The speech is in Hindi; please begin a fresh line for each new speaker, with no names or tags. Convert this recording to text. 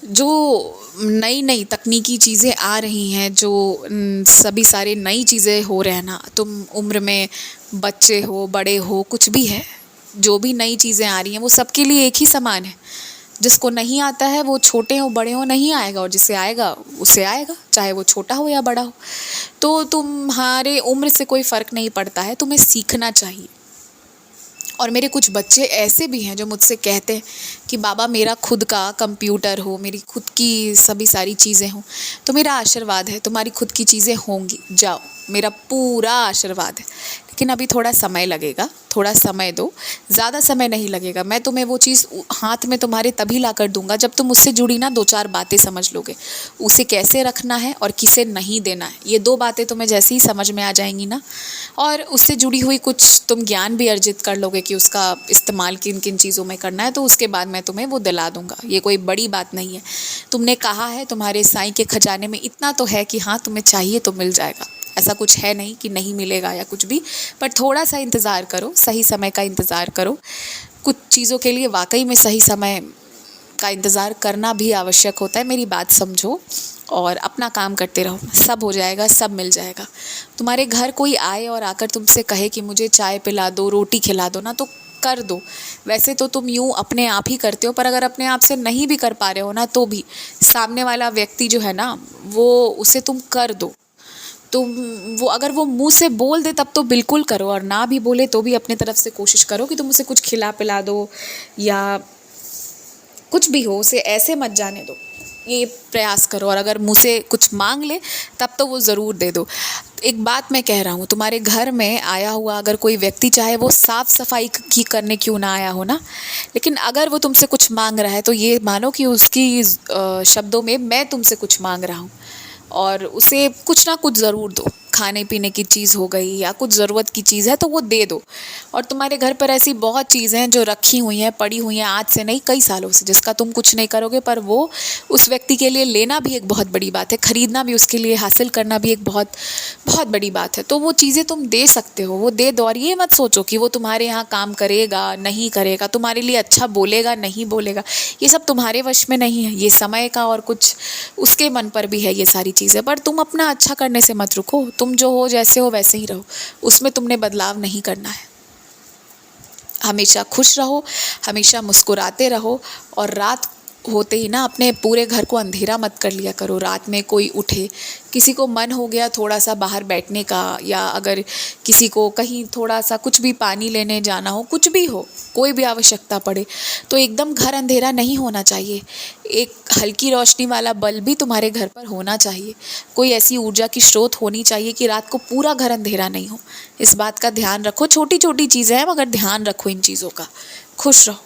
जो नई नई तकनीकी चीज़ें आ रही हैं, जो सभी सारे नई चीज़ें हो रहे हैं ना, तुम उम्र में बच्चे हो, बड़े हो, कुछ भी है, जो भी नई चीज़ें आ रही हैं वो सबके लिए एक ही समान है। जिसको नहीं आता है वो छोटे हो बड़े हो नहीं आएगा, और जिसे आएगा उसे आएगा, चाहे वो छोटा हो या बड़ा हो। तो तुम्हारे उम्र से कोई फ़र्क नहीं पड़ता है, तुम्हें सीखना चाहिए। और मेरे कुछ बच्चे ऐसे भी हैं जो मुझसे कहते हैं कि बाबा मेरा खुद का कंप्यूटर हो, मेरी खुद की सभी सारी चीज़ें हों। तो मेरा आशीर्वाद है, तुम्हारी खुद की चीज़ें होंगी, जाओ, मेरा पूरा आशीर्वाद है। लेकिन अभी थोड़ा समय लगेगा, थोड़ा समय दो, ज़्यादा समय नहीं लगेगा। मैं तुम्हें वो चीज़ हाथ में तुम्हारे तभी ला कर दूंगा जब तुम उससे जुड़ी ना 2-4 बातें समझ लोगे। उसे कैसे रखना है और किसे नहीं देना है, ये 2 बातें तुम्हें जैसे ही समझ में आ जाएंगी ना, और उससे जुड़ी हुई कुछ तुम ज्ञान भी अर्जित कर लोगे कि उसका इस्तेमाल किन किन चीज़ों में करना है, तो उसके बाद मैं तुम्हें वो दिला दूंगा। ये कोई बड़ी बात नहीं है। तुमने कहा है, तुम्हारे साईं के खजाने में इतना तो है कि हाँ, तुम्हें चाहिए तो मिल जाएगा। ऐसा कुछ है नहीं कि नहीं मिलेगा या कुछ भी, पर थोड़ा सा इंतज़ार करो, सही समय का इंतज़ार करो। कुछ चीज़ों के लिए वाकई में सही समय का इंतज़ार करना भी आवश्यक होता है। मेरी बात समझो और अपना काम करते रहो, सब हो जाएगा, सब मिल जाएगा। तुम्हारे घर कोई आए और आकर तुमसे कहे कि मुझे चाय पिला दो, रोटी खिला दो ना, तो कर दो। वैसे तो तुम यूँ अपने आप ही करते हो, पर अगर अपने आप से नहीं भी कर पा रहे हो ना, तो भी सामने वाला व्यक्ति जो है ना, वो उसे तुम कर दो। तुम वो अगर वो मुंह से बोल दे तब तो बिल्कुल करो, और ना भी बोले तो भी अपने तरफ से कोशिश करो कि तुम उसे कुछ खिला पिला दो, या कुछ भी हो, उसे ऐसे मत जाने दो, ये प्रयास करो। और अगर मुँह से कुछ मांग ले तब तो वो ज़रूर दे दो। एक बात मैं कह रहा हूँ, तुम्हारे घर में आया हुआ अगर कोई व्यक्ति, चाहे वो साफ़ सफाई की करने क्यों ना आया हो ना, लेकिन अगर वो तुमसे कुछ मांग रहा है तो ये मानो कि उसकी शब्दों में मैं तुमसे कुछ मांग रहा हूँ, और उसे कुछ ना कुछ ज़रूर दो। खाने पीने की चीज़ हो गई या कुछ ज़रूरत की चीज़ है तो वो दे दो। और तुम्हारे घर पर ऐसी बहुत चीज़ें हैं जो रखी हुई हैं, पड़ी हुई हैं, आज से नहीं कई सालों से, जिसका तुम कुछ नहीं करोगे, पर वो उस व्यक्ति के लिए लेना भी एक बहुत बड़ी बात है, ख़रीदना भी उसके लिए, हासिल करना भी एक बहुत बहुत बड़ी बात है। तो वो चीज़ें तुम दे सकते हो, वो दे दो। और ये मत सोचो कि वो तुम्हारे यहाँ काम करेगा नहीं करेगा, तुम्हारे लिए अच्छा बोलेगा नहीं बोलेगा, ये सब तुम्हारे वश में नहीं है। ये समय का और कुछ उसके मन पर भी है ये सारी चीज़ें। पर तुम अपना अच्छा करने से मत रुको, तुम जो हो जैसे हो वैसे ही रहो, उसमें तुमने बदलाव नहीं करना है। हमेशा खुश रहो, हमेशा मुस्कुराते रहो, और रात होते ही ना अपने पूरे घर को अंधेरा मत कर लिया करो। रात में कोई उठे, किसी को मन हो गया थोड़ा सा बाहर बैठने का, या अगर किसी को कहीं थोड़ा सा कुछ भी पानी लेने जाना हो, कुछ भी हो, कोई भी आवश्यकता पड़े, तो एकदम घर अंधेरा नहीं होना चाहिए। एक हल्की रोशनी वाला बल्ब भी तुम्हारे घर पर होना चाहिए। कोई ऐसी ऊर्जा की स्रोत होनी चाहिए कि रात को पूरा घर अंधेरा नहीं हो। इस बात का ध्यान रखो। छोटी छोटी चीज़ें हैं मगर ध्यान रखो इन चीज़ों का। खुश रहो।